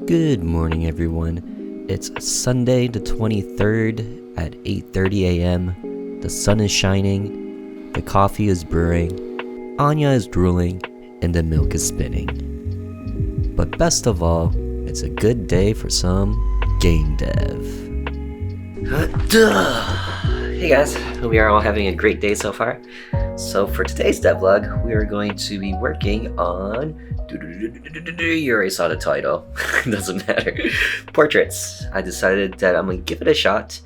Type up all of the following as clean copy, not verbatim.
Good morning, everyone. It's Sunday the 23rd at 8:30 a.m. The sun is shining, the coffee is brewing, Anya is drooling, and the milk is spinning. But best of all, it's a good day for some game dev. Hey guys, hope we are all having a great day so far. So for today's devlog, we are going to be working on... You already saw the title. Doesn't matter. Portraits. I decided that I'm going to give it a shot.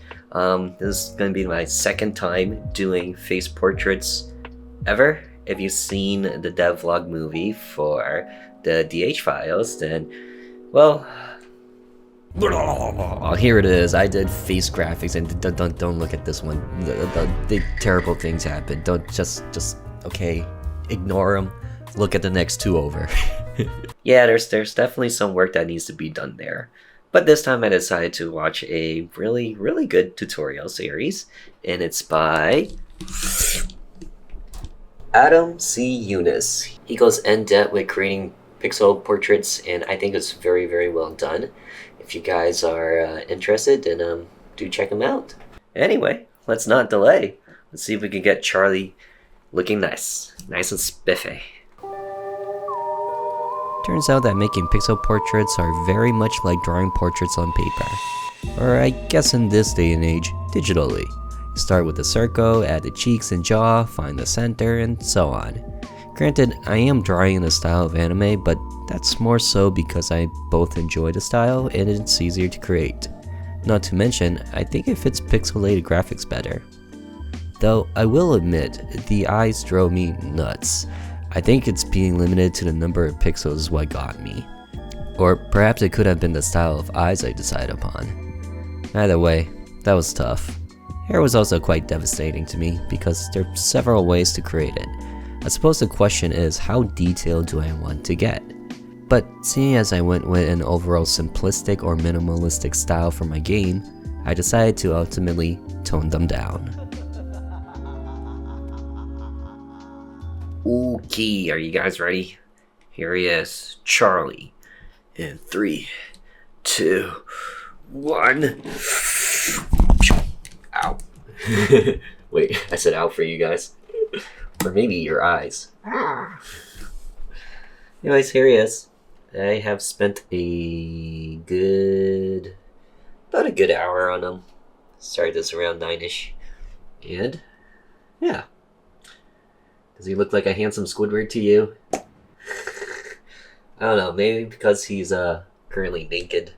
This is going to be my second time doing face portraits ever. If you've seen the devlog movie for the DH files, then, well... Here it is. I did face graphics, and don't look at this one. The terrible things happen. Don't just okay. Ignore them. Look at the next two over. Yeah, there's definitely some work that needs to be done there. But this time I decided to watch a really good tutorial series, and it's by Adam C. Eunice. He goes in depth with creating pixel portraits, and I think it's very well done. If you guys are interested, then do check him out. Anyway, let's not delay. Let's see if we can get Charlie looking nice and spiffy. Turns out that making pixel portraits are very much like drawing portraits on paper. Or I guess in this day and age, digitally. Start with the circle, add the cheeks and jaw, find the center, and so on. Granted, I am drawing in the style of anime, but that's more so because I both enjoy the style and it's easier to create. Not to mention, I think it fits pixelated graphics better. Though, I will admit, the eyes drove me nuts. I think it's being limited to the number of pixels is what got me. Or perhaps it could have been the style of eyes I decided upon. Either way, that was tough. Hair was also quite devastating to me because there are several ways to create it. I suppose the question is, how detailed do I want to get? But seeing as I went with an overall simplistic or minimalistic style for my game, I decided to ultimately tone them down. Okay, are you guys ready? Here he is, Charlie. In 3, 2, 1. Ow. Wait, I said out for you guys. Or maybe your eyes. Anyways, here he is. I have spent about a good hour on him. Started this around 9ish. And, yeah. Does he look like a handsome Squidward to you? I don't know, maybe because he's currently naked.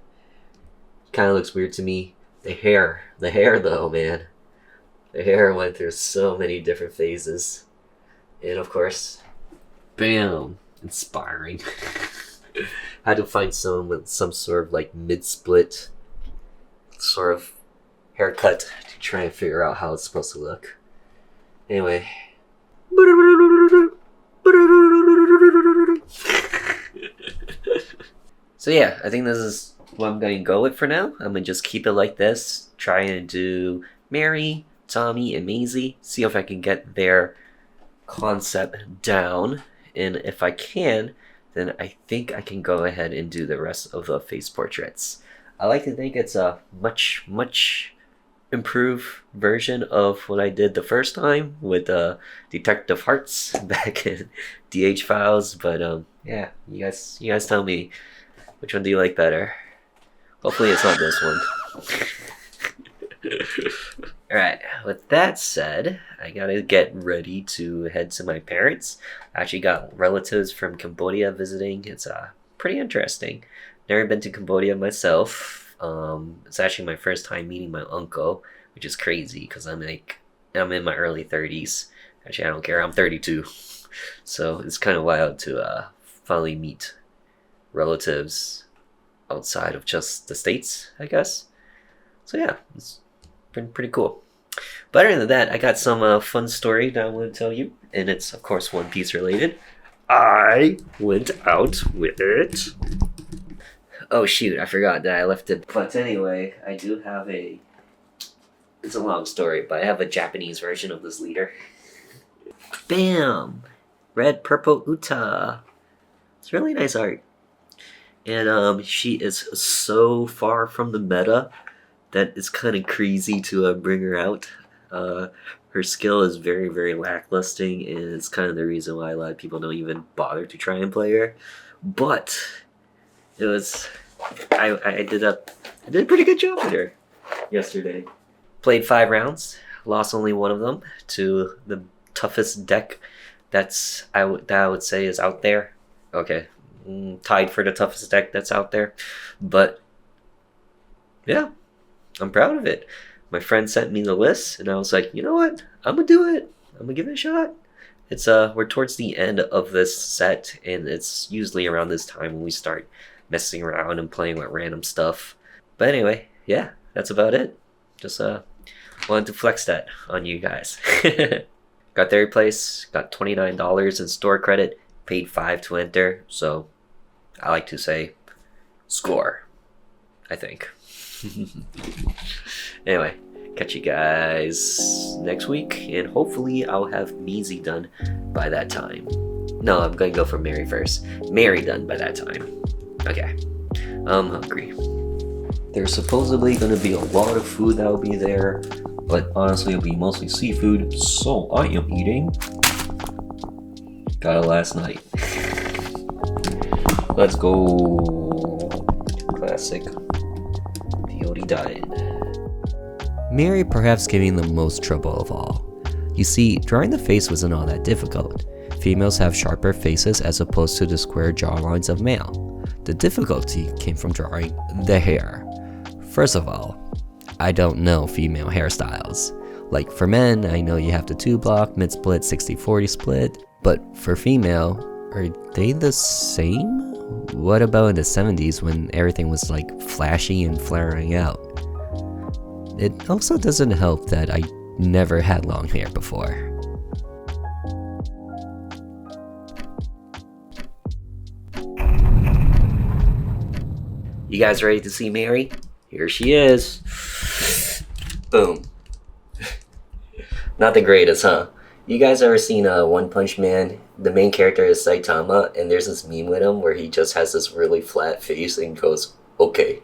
Kind of looks weird to me. The hair though, man. The hair went through so many different phases. And of course, bam, inspiring. I had to find someone with some sort of like mid-split sort of haircut to try and figure out how it's supposed to look. Anyway. So yeah, I think this is what I'm going to go with for now. I'm going to just keep it like this. Try and do Mary, Tommy, and Maisie. See if I can get their concept down. And if I can, then I think I can go ahead and do the rest of the face portraits. I like to think it's a much improved version of what I did the first time with Detective Hearts back in DH files. But yeah, you guys tell me, which one do you like better? Hopefully it's not this one. Alright, with that said, I gotta get ready to head to my parents. I actually got relatives from Cambodia visiting. It's pretty interesting. Never been to Cambodia myself. It's actually my first time meeting my uncle, which is crazy because I'm in my early 30s. Actually, I don't care. I'm 32. So it's kind of wild to finally meet relatives outside of just the States, I guess. So yeah, it's been pretty cool. But other than that, I got some fun story that I want to tell you, and it's of course One Piece related. I went out with it. Oh shoot, I forgot that I left it. But anyway, I do have it's a long story, but I have a Japanese version of this leader. Bam! Red, purple, Uta. It's really nice art. And she is so far from the meta that it's kind of crazy to bring her out. Uh, her skill is very, very lackluster, and it's kind of the reason why a lot of people don't even bother to try and play her. But it was, I did a pretty good job with her yesterday. Played 5 rounds, lost only one of them to the toughest deck that I would say is out there. Okay, tied for the toughest deck that's out there, but yeah, I'm proud of it. My friend sent me the list, and I was like, you know what? I'm gonna do it. I'm gonna give it a shot. It's we're towards the end of this set, and it's usually around this time when we start messing around and playing with random stuff. But anyway, yeah, that's about it. Just wanted to flex that on you guys. Got third place, got $29 in store credit, paid 5 to enter, so I like to say score, I think. Anyway, catch you guys next week, and hopefully I'll have Measy done by that time. No, I'm gonna go for Mary first. Mary done by that time. Okay, I'm hungry. There's supposedly gonna be a lot of food that'll be there, but honestly it'll be mostly seafood, so I am eating. Got it last night. Let's go. Classic TheOdie diet. Mary perhaps giving the most trouble of all. You see, drawing the face wasn't all that difficult. Females have sharper faces as opposed to the square jawlines of male. The difficulty came from drawing the hair. First of all, I don't know female hairstyles. Like for men, I know you have the 2-block, mid-split, 60-40 split, but for female, are they the same? What about in the 70s when everything was like flashy and flaring out? It also doesn't help that I never had long hair before. You guys ready to see Mary? Here she is. Boom. Not the greatest, huh? You guys ever seen One Punch Man? The main character is Saitama, and there's this meme with him where he just has this really flat face and goes, okay.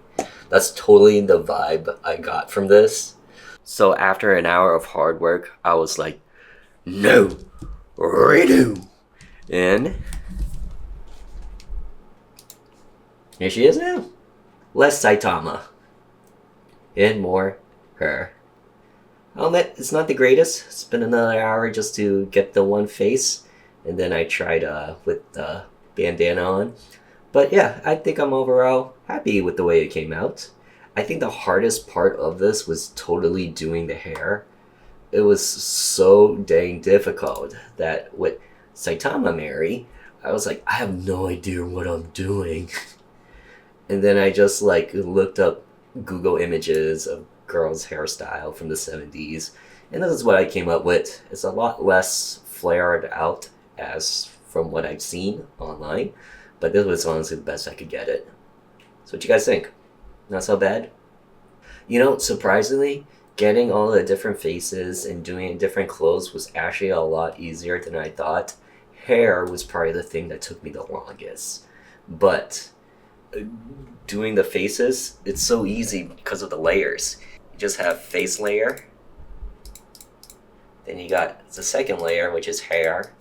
That's totally the vibe I got from this. So after an hour of hard work, I was like, no, redo. And here she is now. Less Saitama. And more her. I'll admit, it's not the greatest. It's been another hour just to get the one face. And then I tried with the bandana on. But yeah, I think I'm overall happy with the way it came out. I think the hardest part of this was totally doing the hair. It was so dang difficult that with Saitama Mary, I was like, I have no idea what I'm doing. And then I just like looked up Google images of girls' hairstyle from the 70s. And this is what I came up with. It's a lot less flared out as from what I've seen online. But this was honestly the best I could get it. So what you guys think? Not so bad? You know, surprisingly, getting all the different faces and doing different clothes was actually a lot easier than I thought. Hair was probably the thing that took me the longest. But doing the faces, it's so easy because of the layers. You just have face layer. Then you got the second layer, which is hair.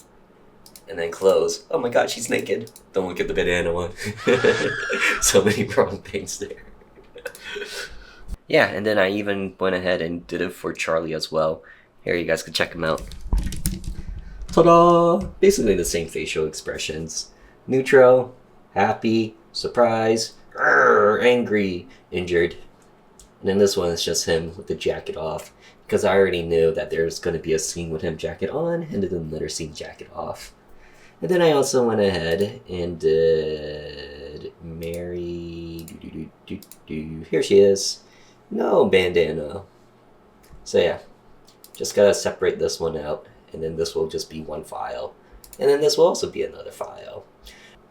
And then clothes. Oh my god, she's naked. Don't look at the bandana one. So many wrong things there. Yeah, and then I even went ahead and did it for Charlie as well. Here, you guys can check him out. Ta-da! Basically the same facial expressions. Neutral, happy, surprise, angry, injured. And then this one is just him with the jacket off. Because I already knew that there's going to be a scene with him jacket on, and then another scene jacket off. And then I also went ahead and did Mary. Here she is. No bandana. So yeah, just gotta separate this one out, and then this will just be one file. And then this will also be another file.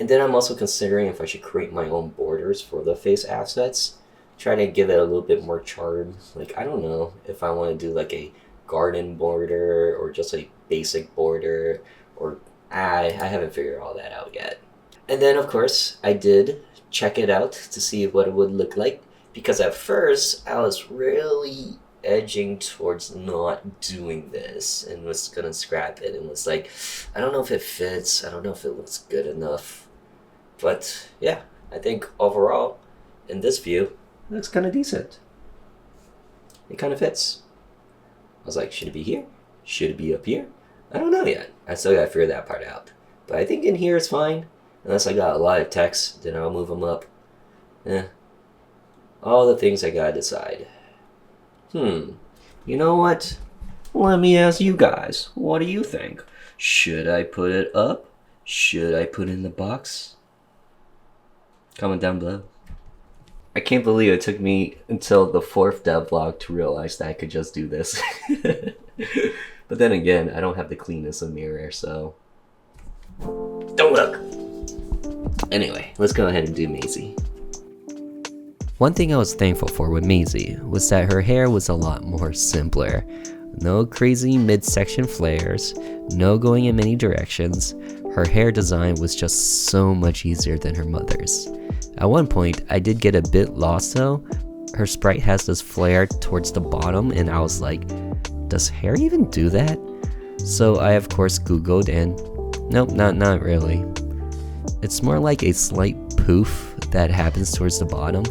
And then I'm also considering if I should create my own borders for the face assets. Try to give it a little bit more charm. Like, I don't know if I want to do like a garden border or just a basic border, or I haven't figured all that out yet. And then, of course, I did check it out to see what it would look like. Because at first, I was really edging towards not doing this and was gonna scrap it and was like, I don't know if it fits, I don't know if it looks good enough. But yeah, I think overall, in this view, it looks kind of decent. It kind of fits. I was like, should it be here? Should it be up here? I don't know yet. I still gotta figure that part out. But I think in here is fine. Unless I got a lot of text, then I'll move them up. All the things I gotta decide. You know what? Let me ask you guys. What do you think? Should I put it up? Should I put it in the box? Comment down below. I can't believe it took me until the 4th dev vlog to realize that I could just do this. But then again, I don't have the cleanness of mirror, so... Don't look! Anyway, let's go ahead and do Maisie. One thing I was thankful for with Maisie was that her hair was a lot more simpler. No crazy midsection flares, no going in many directions. Her hair design was just so much easier than her mother's. At one point, I did get a bit lost though. Her sprite has this flare towards the bottom and I was like, does hair even do that? So I of course googled and nope, not really. It's more like a slight poof that happens towards the bottom.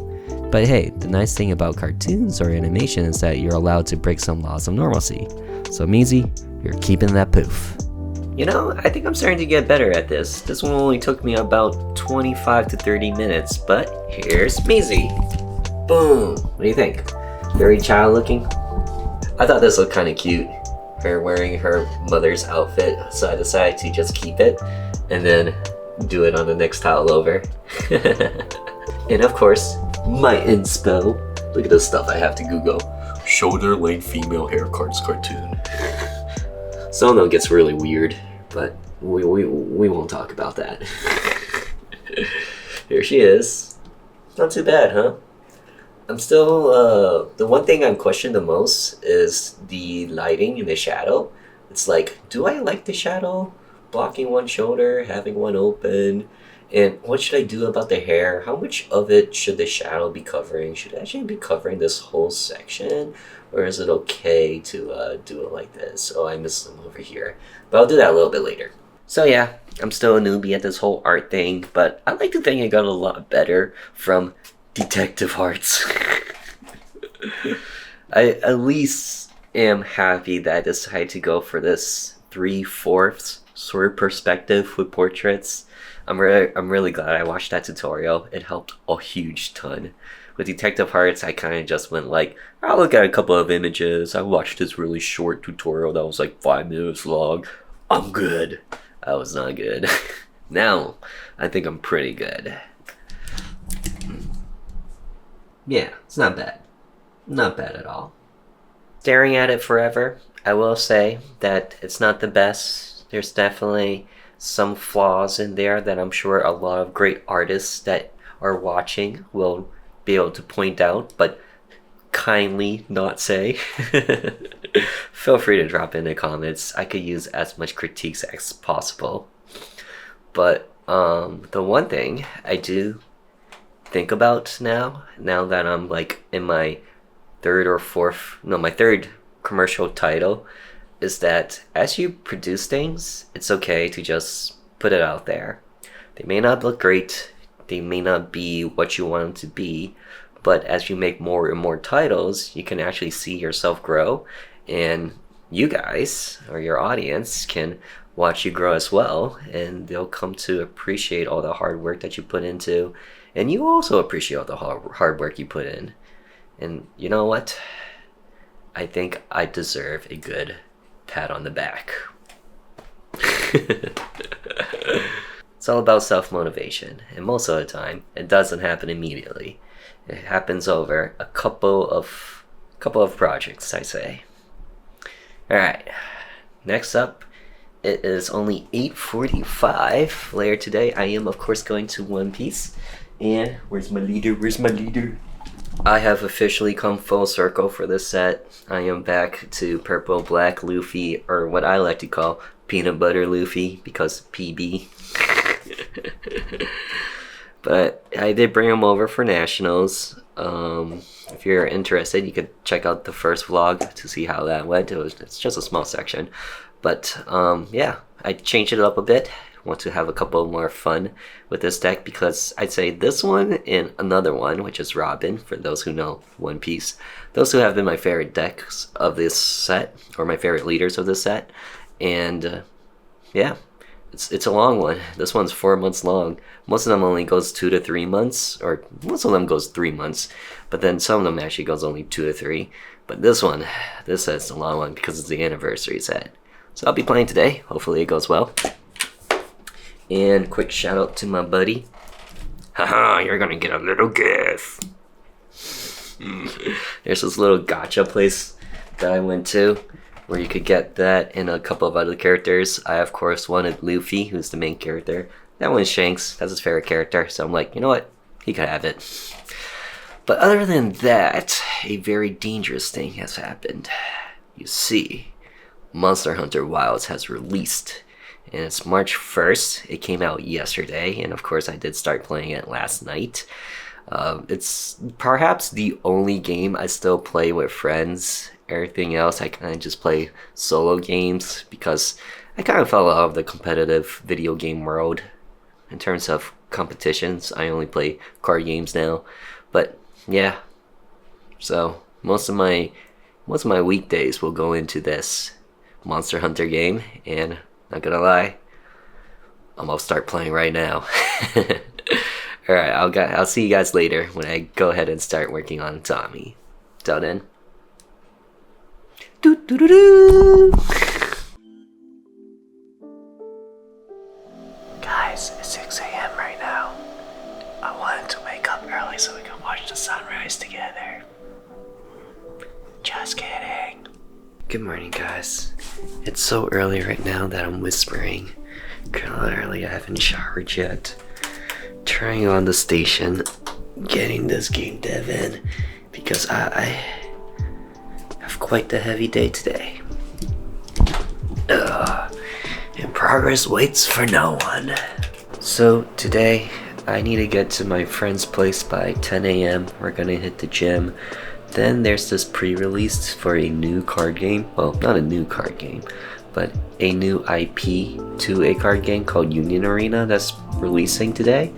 But hey, the nice thing about cartoons or animation is that you're allowed to break some laws of normalcy. So Maisie, you're keeping that poof. You know, I think I'm starting to get better at this. This one only took me about 25 to 30 minutes, but here's Maisie. Boom! What do you think? Very child looking? I thought this looked kind of cute. Her wearing her mother's outfit side to side to just keep it, and then do it on the next towel over. And of course, my inspo. Look at the stuff I have to Google. Shoulder length female haircuts cartoon. Some of them gets really weird, but we won't talk about that. Here she is. Not too bad, huh? I'm still, the one thing I'm questioning the most is the lighting and the shadow. It's like, do I like the shadow? Blocking one shoulder, having one open. And what should I do about the hair? How much of it should the shadow be covering? Should it actually be covering this whole section? Or is it okay to do it like this? Oh, I missed them over here. But I'll do that a little bit later. So yeah, I'm still a newbie at this whole art thing, but I like to think I got a lot better from Detective Arts. I at least am happy that I decided to go for this 3/4 sort of perspective with portraits. I'm really glad I watched that tutorial. It helped a huge ton. With Detective Hearts, I kind of just went like, I'll look at a couple of images. I watched this really short tutorial that was like 5 minutes long. I'm good. I was not good. Now, I think I'm pretty good. Yeah, it's not bad. Not bad at all. Staring at it forever, I will say that it's not the best. There's definitely some flaws in there that I'm sure a lot of great artists that are watching will be able to point out, but kindly not say. Feel free to drop in the comments. I could use as much critiques as possible. But the one thing I do think about now that I'm like in my my third commercial title, is that as you produce things, it's okay to just put it out there. They may not look great, they may not be what you want them to be, but as you make more and more titles, you can actually see yourself grow, and you guys, or your audience, can watch you grow as well, and they'll come to appreciate all the hard work that you put into, and you also appreciate all the hard work you put in. And you know what? I think I deserve a good pat on the back. It's all about self-motivation, and most of the time, it doesn't happen immediately. It happens over a couple of projects, I say. Alright, next up, it is only 8:45 later today. I am, of course, going to One Piece. And where's my leader? I have officially come full circle for this set. I am back to Purple Black Luffy, or what I like to call Peanut Butter Luffy, because PB. But I did bring him over for nationals. If you're interested, you could check out the first vlog to see how that went. It's just a small section. But yeah, I changed it up a bit. Want to have a couple more fun with this deck because I'd say this one and another one, which is Robin, for those who know One Piece. Those who have been my favorite decks of this set, or my favorite leaders of this set. And yeah, it's a long one. This one's 4 months long. Most of them only goes 2 to 3 months, or most of them goes 3 months, but then some of them actually goes only 2 to 3. But this set's a long one because it's the anniversary set. So I'll be playing today. Hopefully it goes well. And quick shout out to my buddy. Haha, you're gonna get a little gift. There's this little gacha place that I went to where you could get that and a couple of other characters. I of course wanted Luffy, who's the main character. That one's Shanks, that's his favorite character, so I'm like, you know what? He could have it. But other than that, a very dangerous thing has happened. You see, Monster Hunter Wilds has released. And it's March 1st. It came out yesterday, and of course I did start playing it last night. It's perhaps the only game I still play with friends. Everything else I kind of just play solo games because I kind of fell out of the competitive video game world. In terms of competitions, I only play card games now. But yeah, so most of my weekdays will go into this Monster Hunter game, and not gonna lie, I'm gonna start playing right now. Alright, I'll see you guys later when I go ahead and start working on Tommy. Till then. Guys, it's 6 a.m. right now. I wanted to wake up early so we can watch the sunrise together. Just kidding. Good morning, guys. It's so early right now that I'm whispering. Kinda early, I haven't showered yet. Turning on the station, getting this game dev in, because I have quite the heavy day today. And progress waits for no one. So today, I need to get to my friend's place by 10 a.m. We're gonna hit the gym. Then there's this pre-release for a new card game. Well, not a new card game, but a new IP to a card game called Union Arena that's releasing today.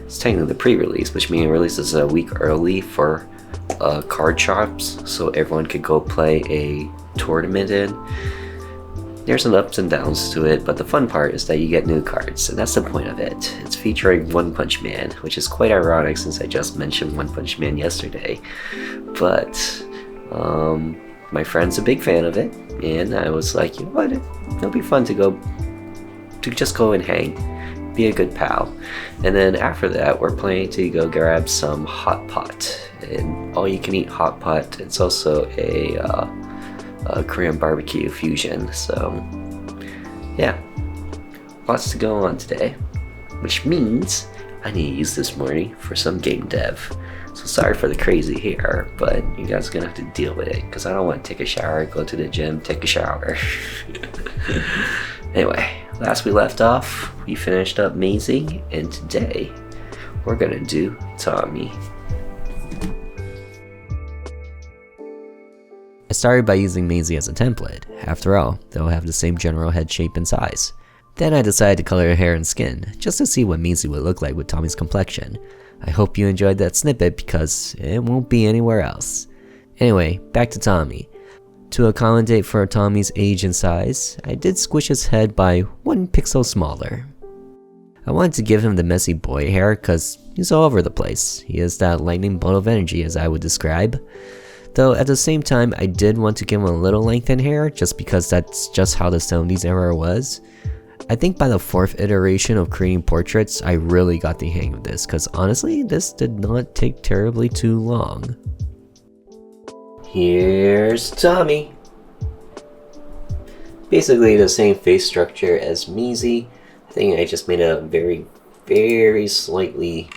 It's technically the pre-release, which means it releases a week early for card shops, so everyone could go play a tournament in. There's some ups and downs to it, but the fun part is that you get new cards, and that's the point of it. It's featuring One Punch Man, which is quite ironic since I just mentioned One Punch Man yesterday. But my friend's a big fan of it, and I was like, you know what, it'll be fun to just go and hang, be a good pal. And then after that, we're planning to go grab some hot pot, and all you can eat hot pot. It's also a Korean barbecue fusion, so yeah, lots to go on today, which means I need to use this morning for some game dev. So sorry for the crazy hair, but you guys are gonna have to deal with it because I don't want to take a shower, go to the gym, take a shower. Anyway, last we left off, we finished up Maisie, and today we're gonna do Tommy. I started by using Maisie as a template. After all, they'll have the same general head shape and size. Then I decided to color her hair and skin, just to see what Maisie would look like with Tommy's complexion. I hope you enjoyed that snippet because it won't be anywhere else. Anyway, back to Tommy. To accommodate for Tommy's age and size, I did squish his head by 1 pixel smaller. I wanted to give him the messy boy hair cause he's all over the place. He has that lightning bolt of energy as I would describe. Though at the same time, I did want to give him a little length in hair just because that's just how the 70s era was. I think by the 4th iteration of creating portraits, I really got the hang of this because honestly, this did not take terribly too long. Here's Tommy. Basically the same face structure as Maisie. I think I just made a very, very slightly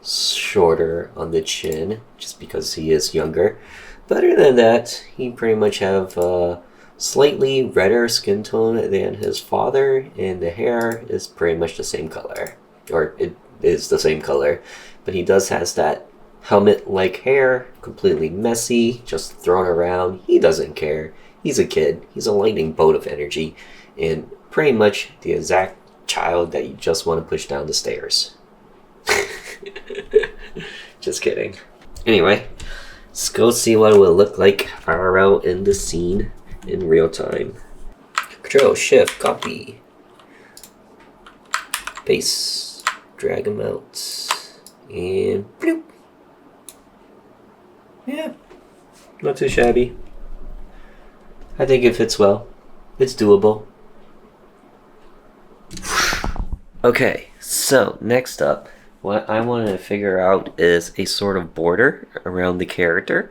shorter on the chin just because he is younger. But other than that, he pretty much have a slightly redder skin tone than his father, and the hair is pretty much the same color. or it is the same color, but he does has that helmet-like hair, completely messy, just thrown around. He doesn't care. He's a kid. He's a lightning bolt of energy, and pretty much the exact child that you just want to push down the stairs. Just kidding. Anyway, let's go see what it will look like IRL in the scene in real time. Control, Shift, copy. Paste. Drag them out. And bloop. Yeah, not too shabby. I think it fits well. It's doable. Okay, so next up, what I want to figure out is a sort of border around the character,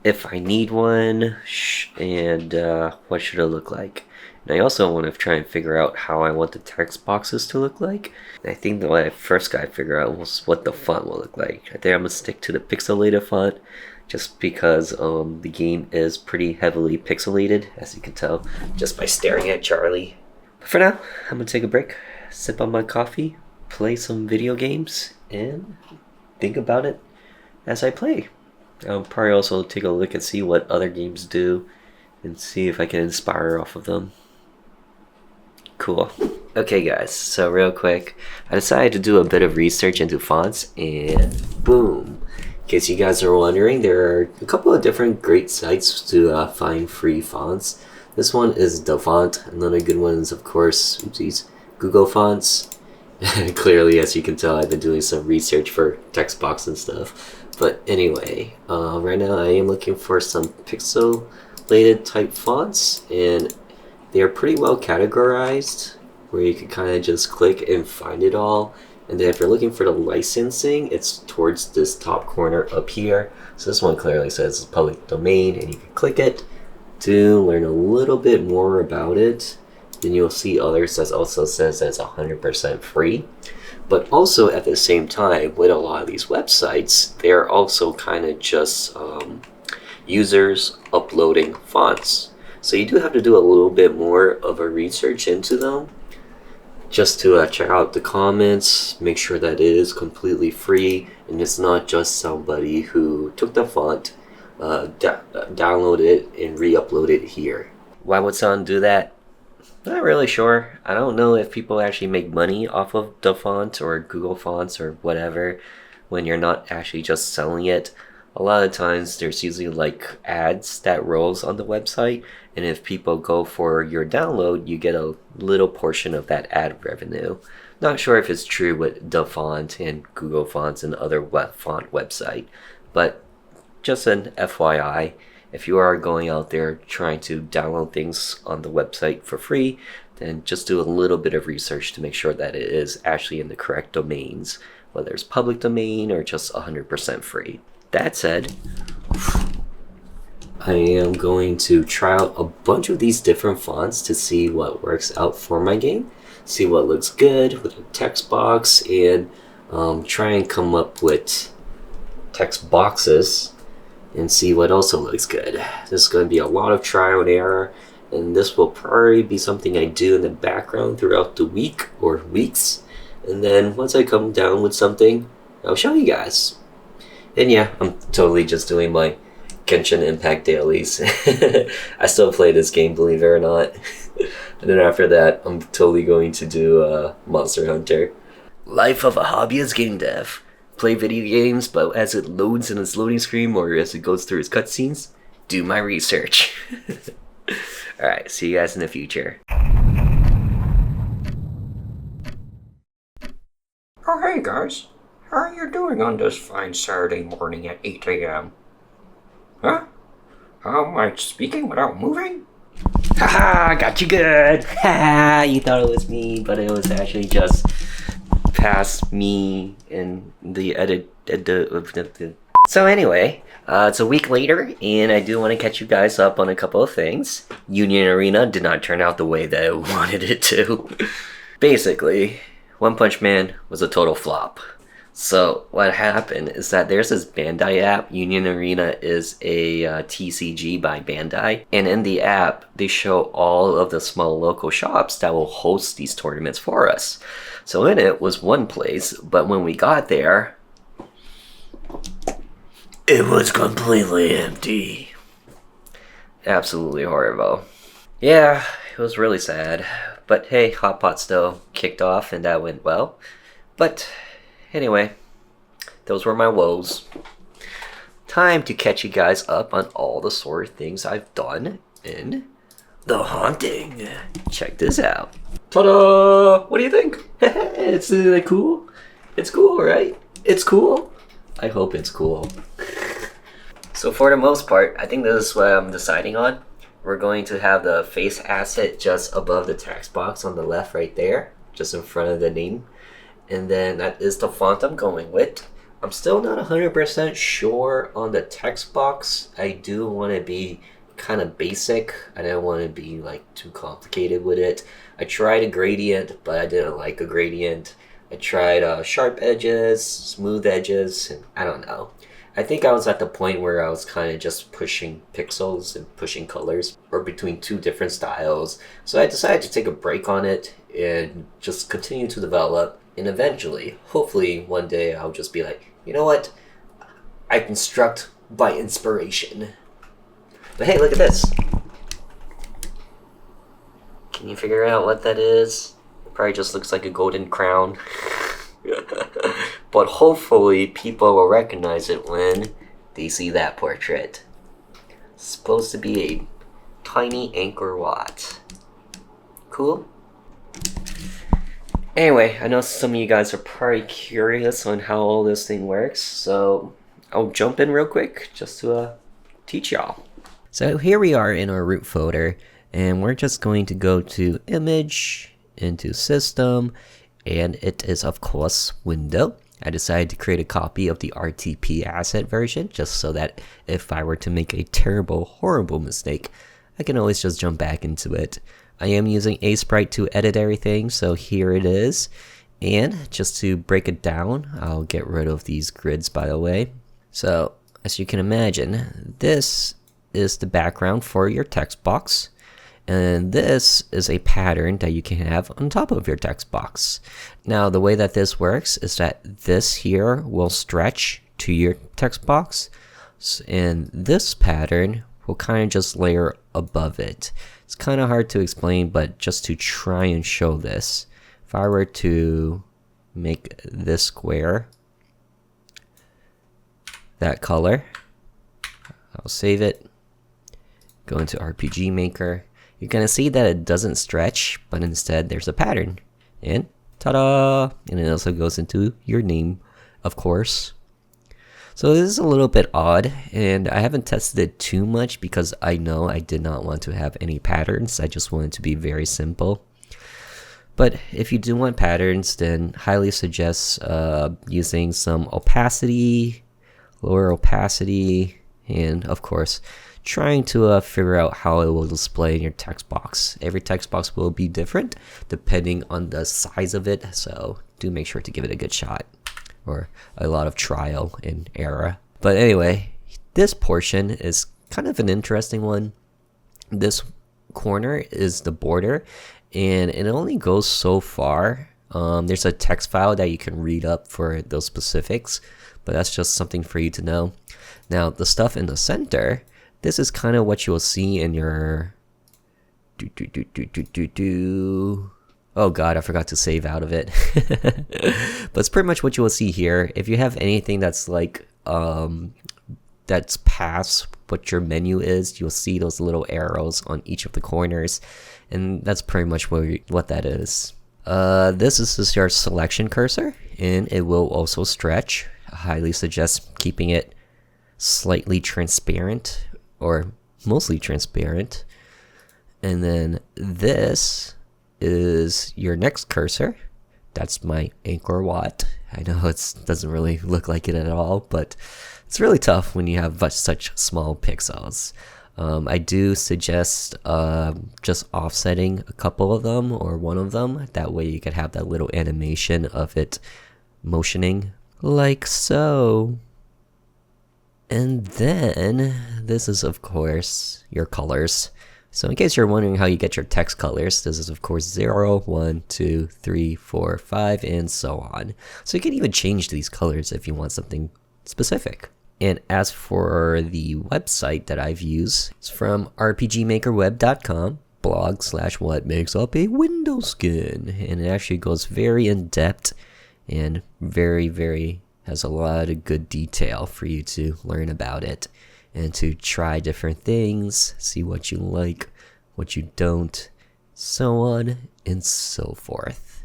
if I need one, and what should it look like. And I also want to try and figure out how I want the text boxes to look like. And I think that what I first got to figure out was what the font will look like. I think I'm going to stick to the pixelated font, just because the game is pretty heavily pixelated, as you can tell just by staring at Charlie. But for now, I'm going to take a break, sip on my coffee, play some video games, and think about it as I play. I'll probably also take a look and see what other games do and see if I can inspire off of them. Cool. Okay guys, so real quick, I decided to do a bit of research into fonts, and boom. In case you guys are wondering, there are a couple of different great sites to find free fonts. This one is DaFont. Another good one is, of course, oopsies, Google Fonts. Clearly, as you can tell, I've been doing some research for Textbox and stuff. But anyway, right now I am looking for some pixelated type fonts, and they are pretty well categorized, where you can kind of just click and find it all. And then if you're looking for the licensing, it's towards this top corner up here. So this one clearly says public domain, and you can click it to learn a little bit more about it. Then you'll see others that also says that it's 100% free. But also at the same time, with a lot of these websites, they're also kind of just users uploading fonts. So you do have to do a little bit more of a research into them, just to check out the comments, make sure that it is completely free, and it's not just somebody who took the font, downloaded it, and re-uploaded it here. Why would someone do that? Not really sure. I don't know if people actually make money off of the font or Google Fonts or whatever when you're not actually just selling it. A lot of times there's usually like ads that rolls on the website, and if people go for your download, you get a little portion of that ad revenue. Not sure if it's true with DaFont and Google Fonts and other font website, but just an FYI, if you are going out there trying to download things on the website for free, then just do a little bit of research to make sure that it is actually in the correct domains, whether it's public domain or just 100% free. That said, I am going to try out a bunch of these different fonts to see what works out for my game, see what looks good with the text box, and try and come up with text boxes and see what also looks good. This is going to be a lot of trial and error, and this will probably be something I do in the background throughout the week or weeks, and then once I come down with something, I'll show you guys. And yeah, I'm totally just doing my Genshin Impact dailies. I still play this game, believe it or not. And then after that, I'm totally going to do Monster Hunter. Life of a hobbyist game dev. Play video games, but as it loads in its loading screen or as it goes through its cutscenes, do my research. Alright, see you guys in the future. Oh, hey guys. How are you doing on this fine Saturday morning at 8 a.m.? Huh? How am I speaking without moving? Haha, got you good! Haha, you thought it was me, but it was actually just past me and the edit. So anyway, it's a week later, and I do want to catch you guys up on a couple of things. Union Arena did not turn out the way that I wanted it to. Basically, One Punch Man was a total flop. So what happened is that there's this Bandai app. Union Arena is a TCG by Bandai, and in the app they show all of the small local shops that will host these tournaments for us. So in it was one place, but when we got there, it was completely empty. Absolutely horrible. Yeah, it was really sad. But hey, Hot Pot still kicked off and that went well. But anyway, those were my woes. Time to catch you guys up on all the sort of things I've done in The Haunting. Check this out. Ta-da! What do you think? It's cool? It's cool, right? It's cool? I hope it's cool. So for the most part, I think this is what I'm deciding on. We're going to have the face asset just above the text box on the left right there, just in front of the name. And then that is the font I'm going with. I'm still not 100% sure on the text box. I do want to be kind of basic. I don't want to be like too complicated with it. I tried a gradient, but I didn't like a gradient. I tried sharp edges, smooth edges, and I don't know. I think I was at the point where I was kind of just pushing pixels and pushing colors or between two different styles. So I decided to take a break on it and just continue to develop. And eventually, hopefully one day I'll just be like, you know what? I construct by inspiration. But hey, look at this. Can you figure out what that is? It probably just looks like a golden crown. But hopefully people will recognize it when they see that portrait. It's supposed to be a tiny Angkor Wat. Cool? Anyway, I know some of you guys are probably curious on how all this thing works, so I'll jump in real quick just to teach y'all. So here we are in our root folder, and we're just going to go to Image, into System, and it is of course Window. I decided to create a copy of the RTP asset version just so that if I were to make a terrible, horrible mistake, I can always just jump back into it. I am using Sprite to edit everything, so here it is. And just to break it down, I'll get rid of these grids, by the way. So as you can imagine, this is the background for your text box. And this is a pattern that you can have on top of your text box. Now, the way that this works is that this here will stretch to your text box, and this pattern will kind of just layer above it. It's kind of hard to explain, but just to try and show this, if I were to make this square that color, I'll save it, go into RPG Maker. You're gonna see that it doesn't stretch, but instead there's a pattern. And ta-da! And it also goes into your name, of course. So this is a little bit odd, and I haven't tested it too much because I know I did not want to have any patterns. I just wanted to be very simple. But if you do want patterns, then highly suggest using some opacity, lower opacity, and of course trying to figure out how it will display in your text box. Every text box will be different depending on the size of it, so do make sure to give it a good shot, or a lot of trial and error. But anyway, this portion is kind of an interesting one. This corner is the border, and it only goes so far. There's a text file that you can read up for those specifics, but that's just something for you to know. Now, the stuff in the center, this is kind of what you will see in your oh god, I forgot to save out of it. But it's pretty much what you will see here. If you have anything that's like that's past what your menu is, you'll see those little arrows on each of the corners, and that's pretty much what that is. This is just your selection cursor, and it will also stretch. I highly suggest keeping it slightly transparent, or mostly transparent. And then this is your next cursor. That's my Angkor Wat. I know it doesn't really look like it at all, but it's really tough when you have such small pixels. I do suggest just offsetting a couple of them or one of them. That way you could have that little animation of it motioning like so. And then, this is of course your colors. So in case you're wondering how you get your text colors, this is of course 0, 1, 2, 3, 4, 5, and so on. So you can even change these colors if you want something specific. And as for the website that I've used, it's from rpgmakerweb.com, blog/what makes up a windowskin. And it actually goes very in depth and very has a lot of good detail for you to learn about it and to try different things, see what you like, what you don't, so on and so forth.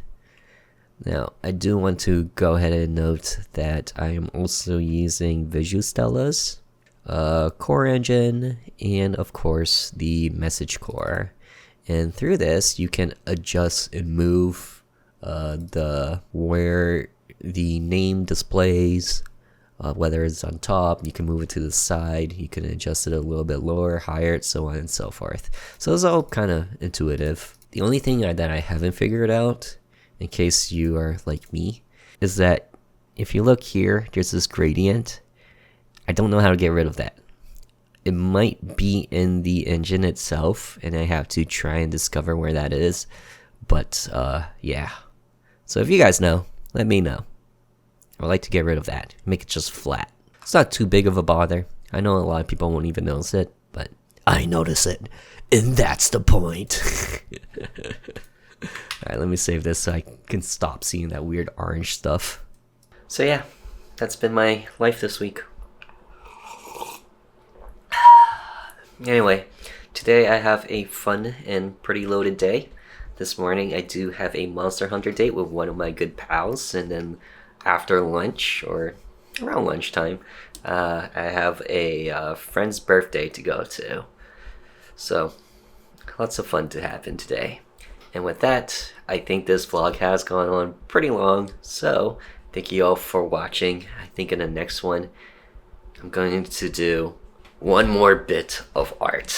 Now, I do want to go ahead and note that I am also using Visustella's core engine and of course the message core. And through this, you can adjust and move where the name displays, whether it's on top, you can move it to the side, you can adjust it a little bit lower, higher, so on and so forth. So it's all kind of intuitive. The only thing that I haven't figured out, in case you are like me, is that if you look here, there's this gradient. I don't know how to get rid of that. It might be in the engine itself, and I have to try and discover where that is. But yeah. So if you guys know, let me know. I would like to get rid of that. Make it just flat. It's not too big of a bother. I know a lot of people won't even notice it, but I notice it. And that's the point. Alright, let me save this so I can stop seeing that weird orange stuff. So yeah, that's been my life this week. Anyway, today I have a fun and pretty loaded day. This morning I do have a Monster Hunter date with one of my good pals, and then after lunch, or around lunchtime, I have a friend's birthday to go to. So, lots of fun to happen today. And with that, I think this vlog has gone on pretty long, so thank you all for watching. I think in the next one, I'm going to do one more bit of art.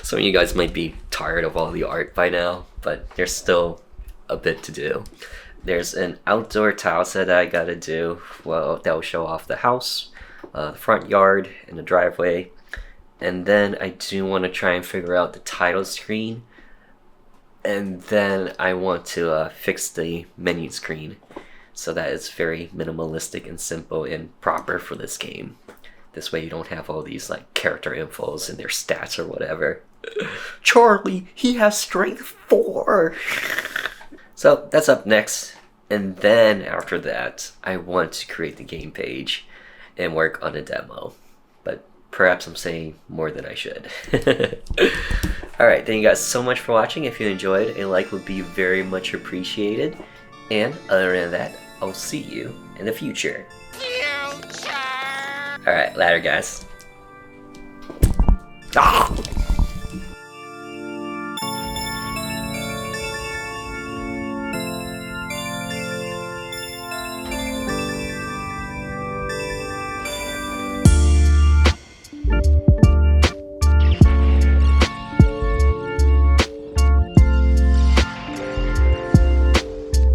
Some of you guys might be tired of all the art by now, but there's still a bit to do. There's an outdoor tile set that I gotta do. Well, that will show off the house, the front yard, and the driveway. And then I do want to try and figure out the title screen. And then I want to fix the menu screen so that it's very minimalistic and simple and proper for this game. This way you don't have all these like character infos and their stats or whatever. Charlie, he has strength 4. So that's up next. And then after that, I want to create the game page and work on a demo. But perhaps I'm saying more than I should. Alright, thank you guys so much for watching. If you enjoyed, a like would be very much appreciated. And other than that, I'll see you in the future. Alright, later guys. Ah!